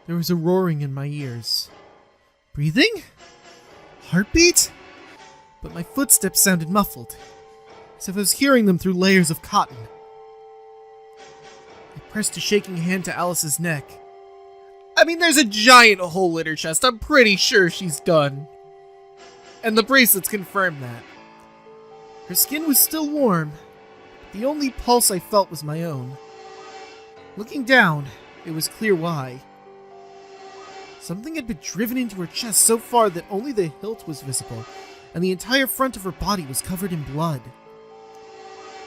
There was a roaring in my ears. Breathing? Heartbeat? But my footsteps sounded muffled, as if I was hearing them through layers of cotton. I pressed a shaking hand to Alice's neck. I mean, there's a giant hole in her chest. I'm pretty sure she's done. And the bracelets confirm that. Her skin was still warm. The only pulse I felt was my own. Looking down, it was clear why. Something had been driven into her chest so far that only the hilt was visible, and the entire front of her body was covered in blood.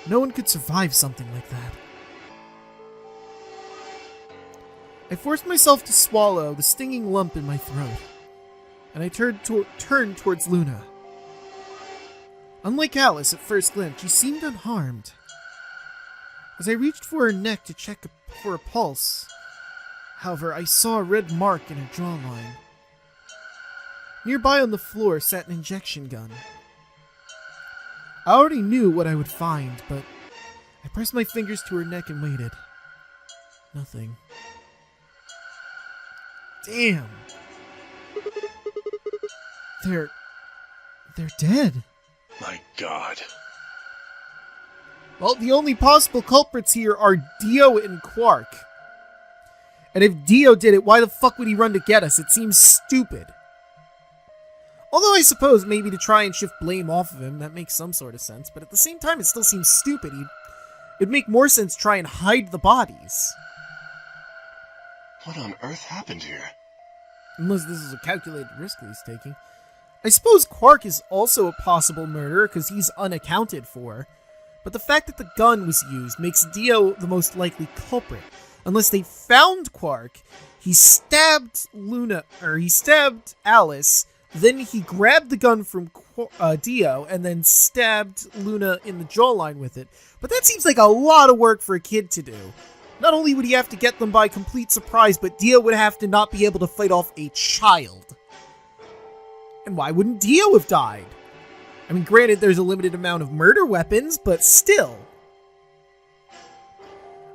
No one could survive something like that. I forced myself to swallow the stinging lump in my throat, and I turned towards Luna. Unlike Alice at first glance, she seemed unharmed. As I reached for her neck to check for a pulse, however, I saw a red mark in her jawline. Nearby on the floor sat an injection gun. I already knew what I would find, but I pressed my fingers to her neck and waited. Nothing. Damn. They're dead. My God. Well, the only possible culprits here are Dio and Quark. And if Dio did it, why the fuck would he run to get us? It seems stupid. Although I suppose maybe to try and shift blame off of him, that makes some sort of sense. But at the same time, it still seems stupid. It'd make more sense to try and hide the bodies. What on earth happened here? Unless this is a calculated risk that he's taking. I suppose Quark is also a possible murderer because he's unaccounted for. But the fact that the gun was used makes Dio the most likely culprit. Unless they found Quark, he stabbed Alice, then he grabbed the gun from Dio, and then stabbed Luna in the jawline with it. But that seems like a lot of work for a kid to do. Not only would he have to get them by complete surprise, but Dio would have to not be able to fight off a child. And why wouldn't Dio have died? I mean, granted, there's a limited amount of murder weapons, but still.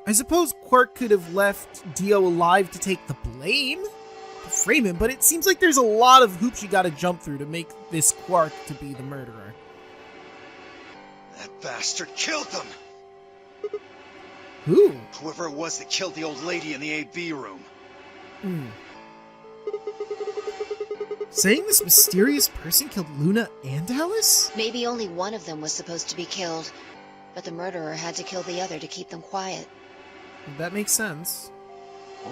I suppose Quark could have left Dio alive to take the blame, to frame him, but it seems like there's a lot of hoops you gotta jump through to make this Quark to be the murderer. That bastard killed them! Who? Whoever it was that killed the old lady in the AB room. Saying this mysterious person killed Luna and Alice? Maybe only one of them was supposed to be killed, but the murderer had to kill the other to keep them quiet. That makes sense.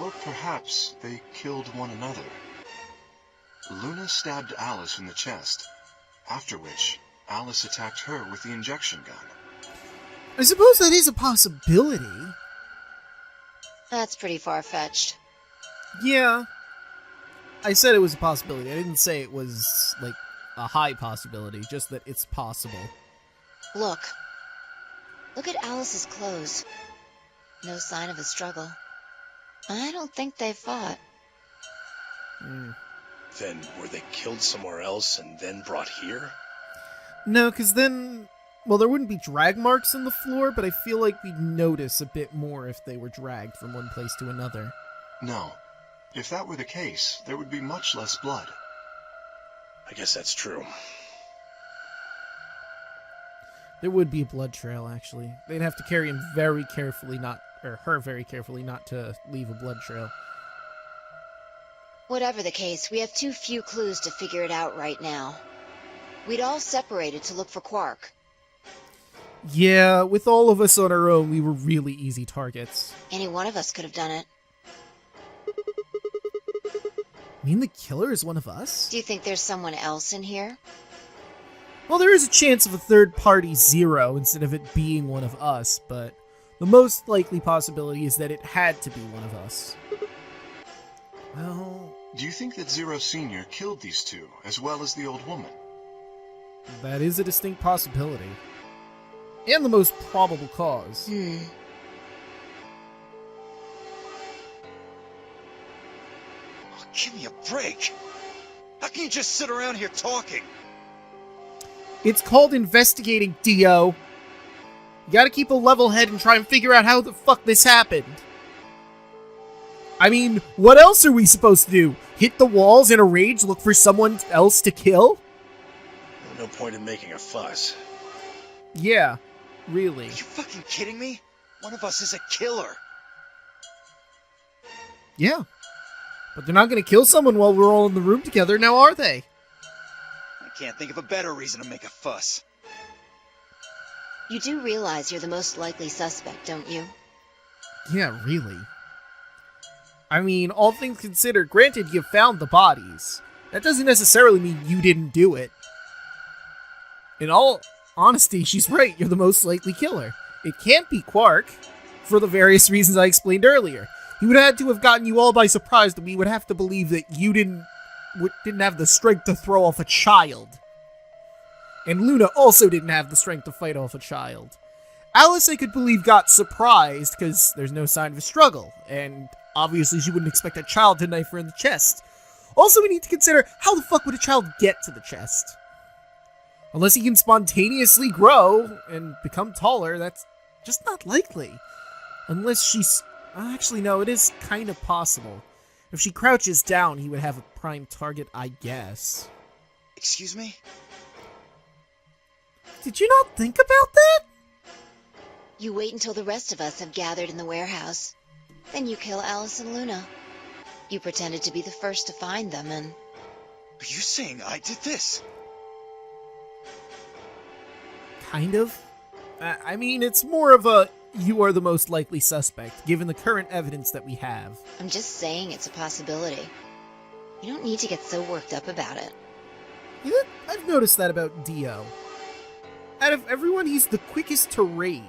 Or perhaps they killed one another. Luna stabbed Alice in the chest, after which Alice attacked her with the injection gun. I suppose that is a possibility. That's pretty far-fetched. Yeah. I said it was a possibility. I didn't say it was, like, a high possibility, just that it's possible. Look at Alice's clothes. No sign of a struggle. I don't think they fought. Then were they killed somewhere else and then brought here? No, because then... Well, there wouldn't be drag marks on the floor, but I feel like we'd notice a bit more if they were dragged from one place to another. No. If that were the case, there would be much less blood. I guess that's true. There would be a blood trail, actually. They'd have to carry him very carefully, her very carefully, not to leave a blood trail. Whatever the case, we have too few clues to figure it out right now. We'd all separated to look for Quark. Yeah, with all of us on our own, we were really easy targets. Any one of us could have done it. You mean the killer is one of us? Do you think there's someone else in here? Well, there is a chance of a third-party Zero instead of it being one of us, but the most likely possibility is that it had to be one of us. Well... Do you think that Zero Sr. killed these two, as well as the old woman? That is a distinct possibility. And the most probable cause. Oh, give me a break! How can you just sit around here talking? It's called investigating, Dio. You gotta keep a level head and try and figure out how the fuck this happened. I mean, what else are we supposed to do? Hit the walls in a rage, look for someone else to kill? No point in making a fuss. Yeah, really. Are you fucking kidding me? One of us is a killer. Yeah. But they're not gonna kill someone while we're all in the room together, now are they? I can't think of a better reason to make a fuss. You do realize you're the most likely suspect, don't you? Yeah, really. I mean, all things considered, granted you found the bodies. That doesn't necessarily mean you didn't do it. In all honesty, she's right, you're the most likely killer. It can't be Quark, for the various reasons I explained earlier. He would have had to have gotten you all by surprise, and we would have to believe that you didn't have the strength to throw off a child. And Luna also didn't have the strength to fight off a child. Alice, I could believe, got surprised, because there's no sign of a struggle, and obviously she wouldn't expect a child to knife her in the chest. Also, we need to consider, how the fuck would a child get to the chest? Unless he can spontaneously grow and become taller, that's just not likely. Unless she's... Actually, no, it is kind of possible. If she crouches down, he would have a prime target, I guess. Excuse me? Did you not think about that? You wait until the rest of us have gathered in the warehouse. Then you kill Alice and Luna. You pretended to be the first to find them, and... Are you saying I did this? Kind of. I mean, it's more of a, you are the most likely suspect, given the current evidence that we have. I'm just saying it's a possibility. You don't need to get so worked up about it. You know, I've noticed that about Dio. Out of everyone, he's the quickest to rage.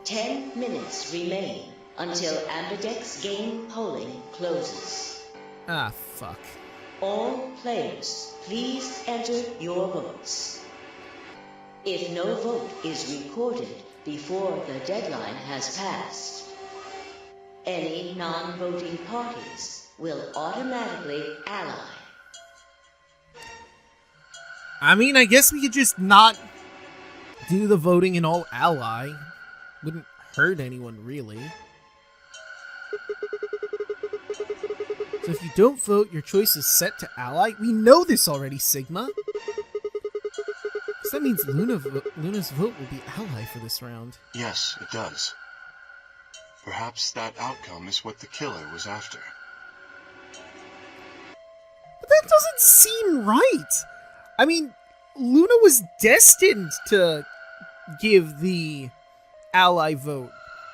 10 minutes remain until Ambidex game polling closes. Ah, fuck. All players, please enter your votes. If no vote is recorded before the deadline has passed, any non-voting parties will automatically ally. I mean, I guess we could just not do the voting and all ally. Wouldn't hurt anyone, really. So if you don't vote, your choice is set to ally? We know this already, Sigma. So that means Luna's vote will be ally for this round. Yes, it does. Perhaps that outcome is what the killer was after. But that doesn't seem right! I mean, Luna was destined to give the ally vote.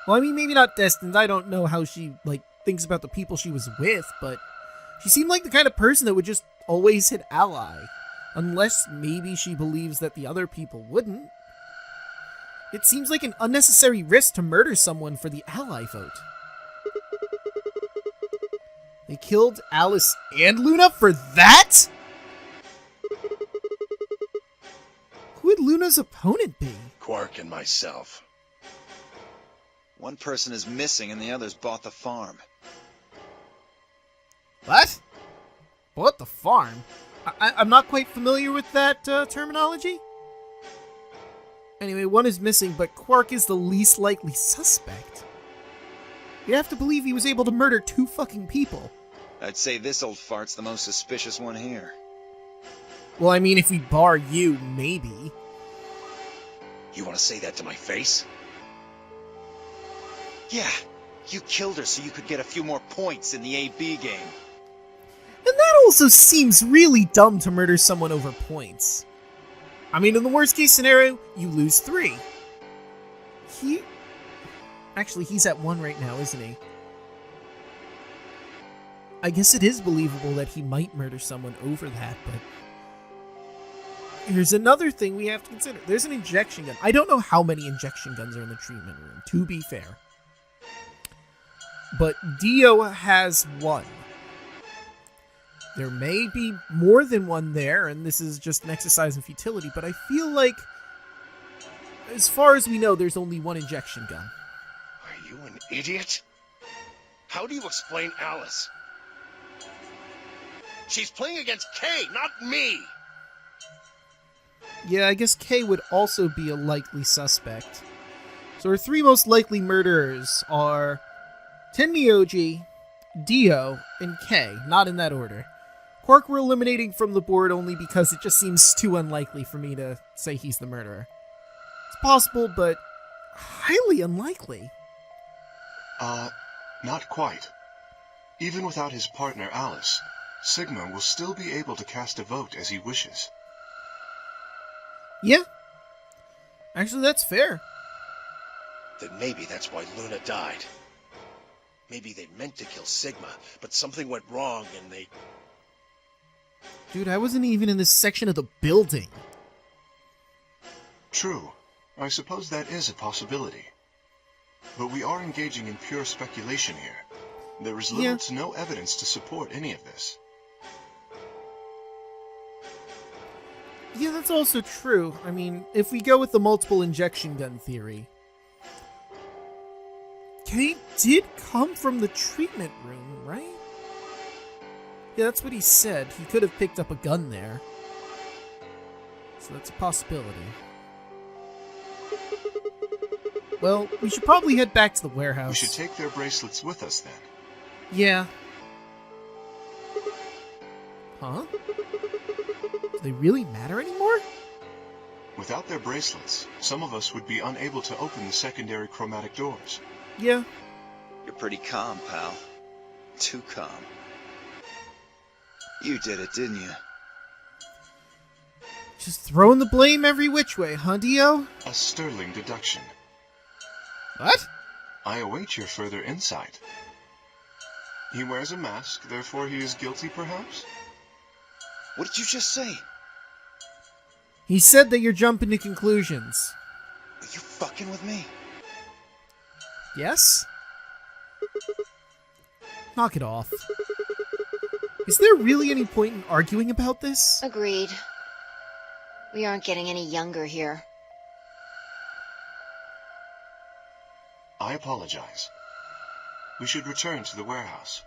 Well, I mean, maybe not destined. I don't know how she, thinks about the people she was with, but she seemed like the kind of person that would just always hit ally. Unless maybe she believes that the other people wouldn't. It seems like an unnecessary risk to murder someone for the ally vote. They killed Alice and Luna for that? Who would Luna's opponent be? Quark and myself. One person is missing and the others bought the farm. What? Bought the farm? I'm not quite familiar with that terminology. Anyway, one is missing, but Quark is the least likely suspect. You'd have to believe he was able to murder 2 fucking people. I'd say this old fart's the most suspicious one here. Well, I mean, if we bar you, maybe. You want to say that to my face? Yeah, you killed her so you could get a few more points in the AB game. And that also seems really dumb to murder someone over points. I mean, in the worst case scenario, you lose 3. Actually, he's at 1 right now, isn't he? I guess it is believable that he might murder someone over that, but... Here's another thing we have to consider. There's an injection gun. I don't know how many injection guns are in the treatment room, to be fair. But Dio has 1. There may be more than 1 there, and this is just an exercise in futility, but I feel like, as far as we know, there's only 1 injection gun. Are you an idiot? How do you explain Alice? She's playing against Kay, not me! Yeah, I guess Kay would also be a likely suspect. So our three most likely murderers are Tenmyoji, Dio, and Kay. Not in that order. Quark we're eliminating from the board only because it just seems too unlikely for me to say he's the murderer. It's possible, but highly unlikely. Not quite. Even without his partner Alice, Sigma will still be able to cast a vote as he wishes. Yeah. Actually, that's fair. Then maybe that's why Luna died. Maybe they meant to kill Sigma, but something went wrong and they... Dude, I wasn't even in this section of the building. True. I suppose that is a possibility. But we are engaging in pure speculation here. There is little to no evidence to support any of this. Yeah, that's also true. I mean, if we go with the multiple injection gun theory, Kate did come from the treatment room, right? Yeah, that's what he said. He could have picked up a gun there. So that's a possibility. Well, we should probably head back to the warehouse. We should take their bracelets with us then. Yeah. Huh? Do they really matter anymore? Without their bracelets, some of us would be unable to open the secondary chromatic doors. Yeah. You're pretty calm, pal. Too calm. You did it, didn't you? Just throwing the blame every which way, huh, Dio? A sterling deduction. What? I await your further insight. He wears a mask, therefore he is guilty, perhaps? What did you just say? He said that you're jumping to conclusions. Are you fucking with me? Yes? Knock it off. Is there really any point in arguing about this? Agreed. We aren't getting any younger here. I apologize. We should return to the warehouse.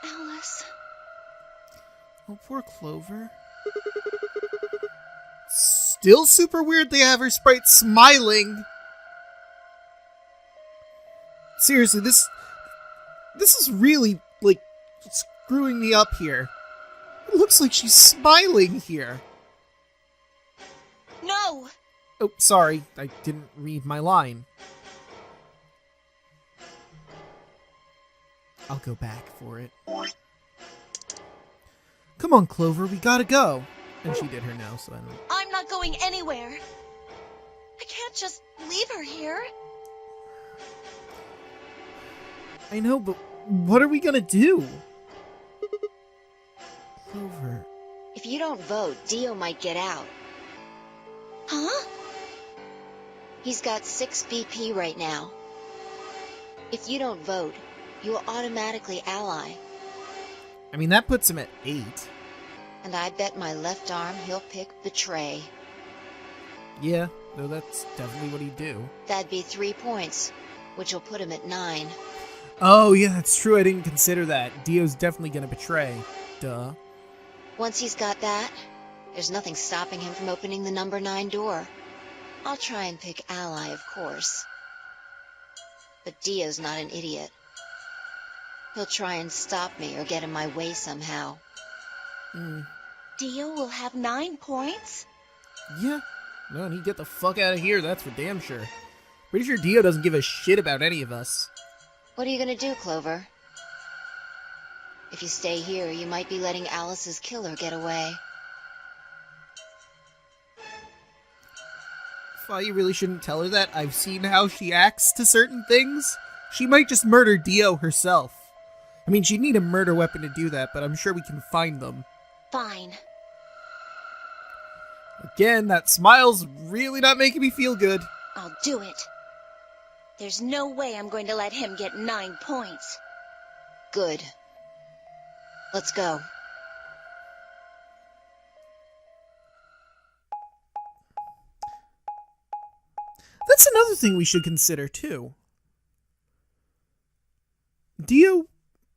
Alice. Oh, poor Clover. Still super weird they have her sprite smiling. Seriously, this is really, like, screwing me up here. It looks like she's smiling here. No! Oh, sorry. I didn't read my line. I'll go back for it. Come on, Clover, we gotta go. And she did her no, so I don't... I'm not going anywhere. I can't just leave her here. I know, but what are we gonna do? Clover... If you don't vote, Dio might get out. Huh? He's got 6 BP right now. If you don't vote, you will automatically ally. I mean, that puts him at 8. And I bet my left arm he'll pick Betray. Yeah, no, that's definitely what he'd do. That'd be 3 points, which will put him at 9. Oh, yeah, that's true. I didn't consider that. Dio's definitely gonna betray. Duh. Once he's got that, there's nothing stopping him from opening the number 9 door. I'll try and pick ally, of course. But Dio's not an idiot. He'll try and stop me or get in my way somehow. Dio will have 9 points? Yeah. No, and he'd get the fuck out of here, that's for damn sure. Pretty sure Dio doesn't give a shit about any of us. What are you gonna do, Clover? If you stay here, you might be letting Alice's killer get away. Well, you really shouldn't tell her that. I've seen how she acts to certain things. She might just murder Dio herself. I mean, she'd need a murder weapon to do that, but I'm sure we can find them. Fine. Again, that smile's really not making me feel good. I'll do it. There's no way I'm going to let him get 9 points. Good. Let's go. That's another thing we should consider, too. Dio,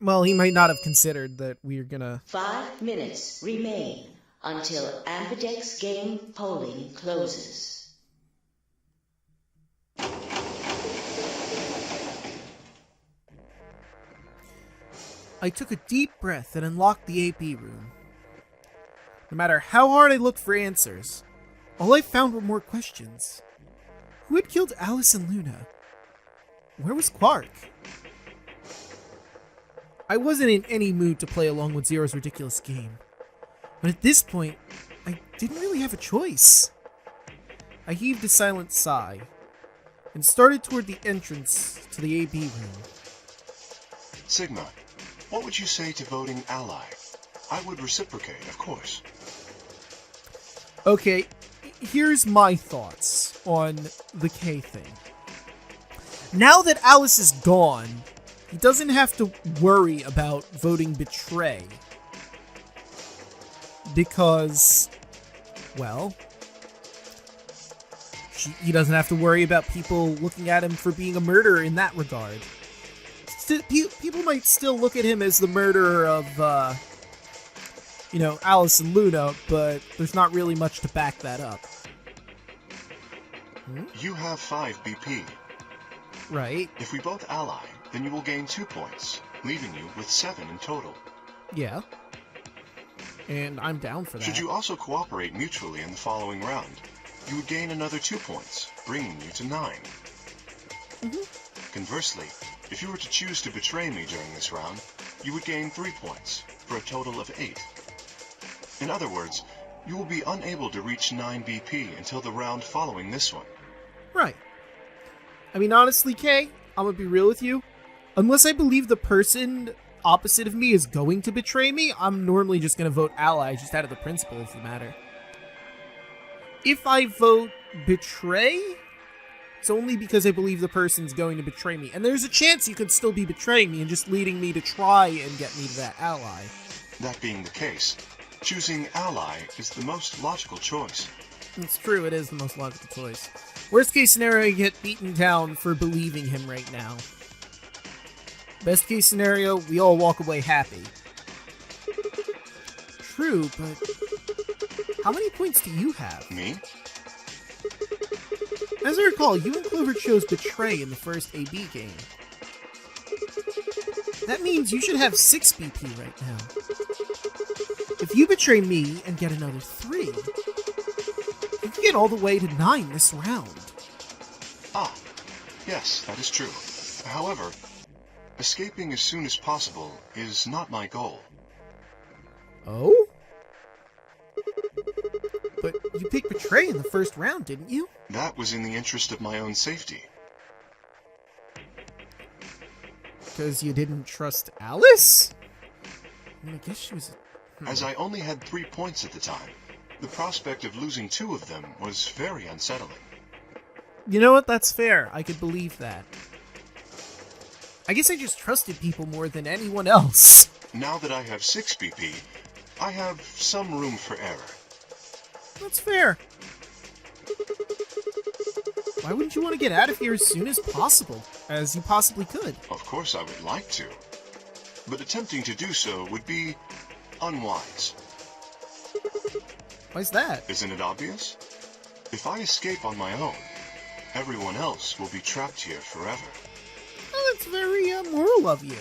well, he might not have considered that we're gonna... 5 minutes remain until Ambidex game polling closes. I took a deep breath and unlocked the AP room. No matter how hard I looked for answers, all I found were more questions. Who had killed Alice and Luna? Where was Quark? I wasn't in any mood to play along with Zero's ridiculous game, but at this point, I didn't really have a choice. I heaved a silent sigh and started toward the entrance to the AP room. Sigma, what would you say to voting ally? I would reciprocate, of course. Okay, here's my thoughts on the K thing. Now that Alice is gone, he doesn't have to worry about voting betray. Because, well, he doesn't have to worry about people looking at him for being a murderer in that regard. People might still look at him as the murderer of, Alice and Luna, but there's not really much to back that up. You have 5 BP. Right. If we both ally, then you will gain 2 points, leaving you with 7 in total. Yeah. And I'm down for that. Should you also cooperate mutually in the following round, you would gain another 2 points, bringing you to 9. Conversely, if you were to choose to betray me during this round, you would gain 3 points, for a total of 8. In other words, you will be unable to reach 9 BP until the round following this one. Right. I mean, honestly, Kay, I'm gonna be real with you. Unless I believe the person opposite of me is going to betray me, I'm normally just gonna vote ally, just out of the principle of the matter. If I vote betray, it's only because I believe the person's going to betray me. And there's a chance you could still be betraying me and just leading me to try and get me to that ally. That being the case, choosing ally is the most logical choice. It's true, it is the most logical choice. Worst case scenario, you get beaten down for believing him right now. Best case scenario, we all walk away happy. True, but how many points do you have? Me? As I recall, you and Clover chose Betray in the first AB game. That means you should have 6 BP right now. If you betray me and get another 3, you can get all the way to 9 this round. Ah, yes, that is true. However, escaping as soon as possible is not my goal. Oh? But you picked Betray in the first round, didn't you? That was in the interest of my own safety. Because you didn't trust Alice? I mean, I guess she was... As I only had 3 points at the time, the prospect of losing 2 of them was very unsettling. You know what? That's fair. I could believe that. I guess I just trusted people more than anyone else. Now that I have 6 BP, I have some room for error. That's fair. Why wouldn't you want to get out of here as soon as possible? As you possibly could. Of course I would like to, but attempting to do so would be unwise. Why's that? Isn't it obvious? If I escape on my own, everyone else will be trapped here forever. Oh, that's very moral of you.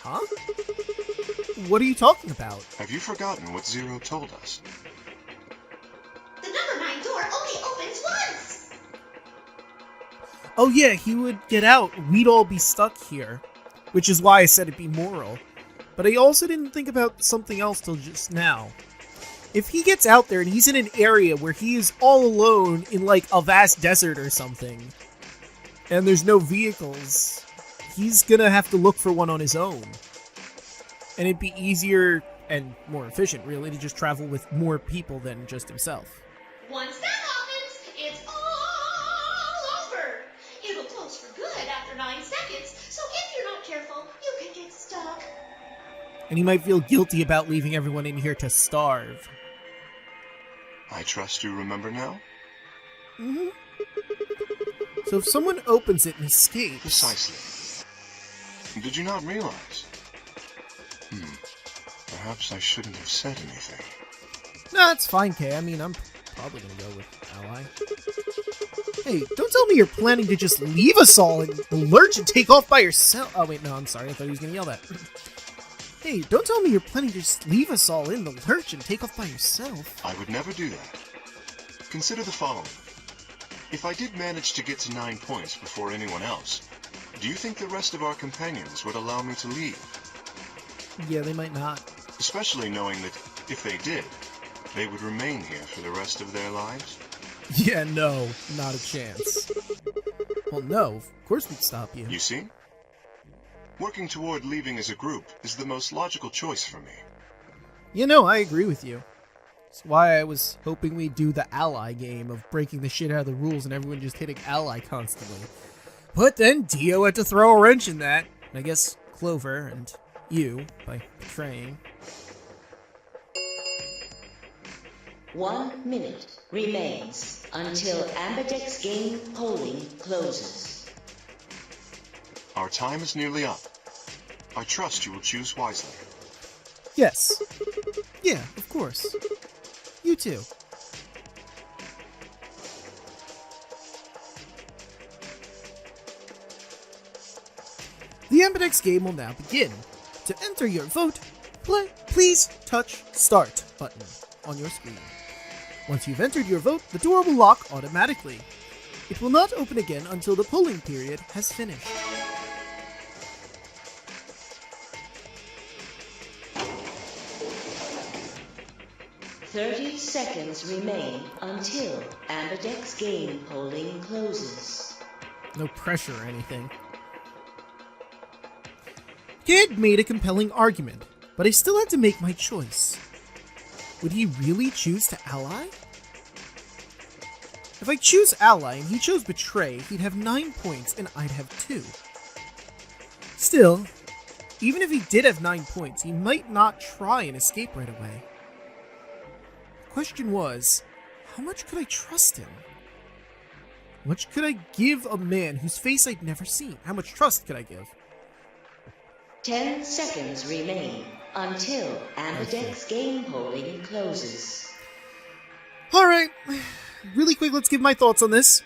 Huh? What are you talking about? Have you forgotten what Zero told us? The number 9 door only opens once! Oh yeah, he would get out. We'd all be stuck here. Which is why I said it'd be moral. But I also didn't think about something else till just now. If he gets out there and he's in an area where he is all alone in like a vast desert or something, and there's no vehicles, he's gonna have to look for one on his own. And it'd be easier and more efficient, really, to just travel with more people than just himself. Once that happens, it's all over. It'll close for good after 9 seconds, so if you're not careful, you can get stuck. And he might feel guilty about leaving everyone in here to starve. I trust you remember now? Mm-hmm. So if someone opens it and escapes... Precisely. Did you not realize? Perhaps I shouldn't have said anything. Nah, it's fine, Kay. I mean, I'm probably gonna go with Ally. Hey, don't tell me you're planning to just leave us all and lurch and take off by yourself. Oh, wait, no, I'm sorry. I thought he was going to yell that. Hey, don't tell me you're planning to just leave us all in the lurch and take off by yourself. I would never do that. Consider the following. If I did manage to get to 9 points before anyone else, do you think the rest of our companions would allow me to leave? Yeah, they might not. Especially knowing that if they did, they would remain here for the rest of their lives? Yeah, no, not a chance. Well, no, of course we'd stop you. You see? Working toward leaving as a group is the most logical choice for me. You know, I agree with you. That's why I was hoping we'd do the ally game of breaking the shit out of the rules and everyone just hitting ally constantly. But then Dio had to throw a wrench in that. And I guess Clover and you, by betraying. 1 minute remains until Ambidex game polling closes. Our time is nearly up. I trust you will choose wisely. Yes. Yeah, of course. You too. The Ambidex game will now begin. To enter your vote, please touch Start button on your screen. Once you've entered your vote, the door will lock automatically. It will not open again until the polling period has finished. "30 seconds remain until Ambidex game polling closes." No pressure or anything. Kid made a compelling argument, but I still had to make my choice. Would he really choose to ally? If I choose ally and he chose betray, he'd have 9 points and I'd have 2. Still, even if he did have 9 points, he might not try and escape right away. The question was, how much could I trust him? How much could I give a man whose face I'd never seen? How much trust could I give? 10 seconds remain until Ambidex game polling closes. Alright, really quick, let's give my thoughts on this.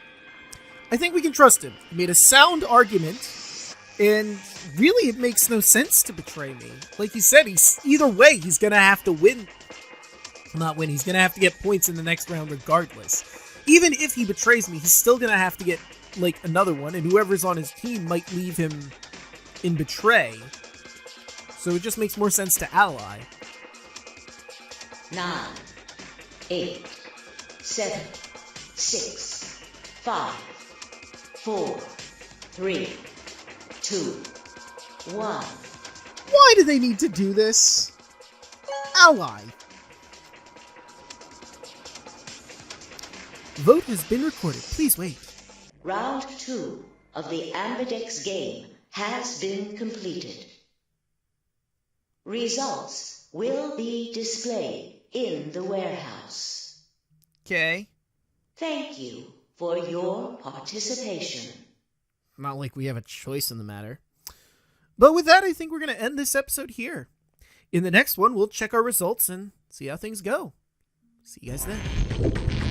I think we can trust him. He made a sound argument, and really it makes no sense to betray me. Like you said, either way, he's gonna have to win. Not win, he's gonna have to get points in the next round regardless. Even if he betrays me, he's still gonna have to get, like, another one, and whoever's on his team might leave him in betray. So it just makes more sense to ally. 9, 8, 7, 6, 5, 4, 3, 2, 1. Why do they need to do this? Ally. Vote has been recorded. Please wait. Round 2 of the Ambidex game has been completed. Results will be displayed in the warehouse. Okay. Thank you for your participation. Not like we have a choice in the matter. But with that, I think we're going to end this episode here. In the next one, we'll check our results and see how things go. See you guys then.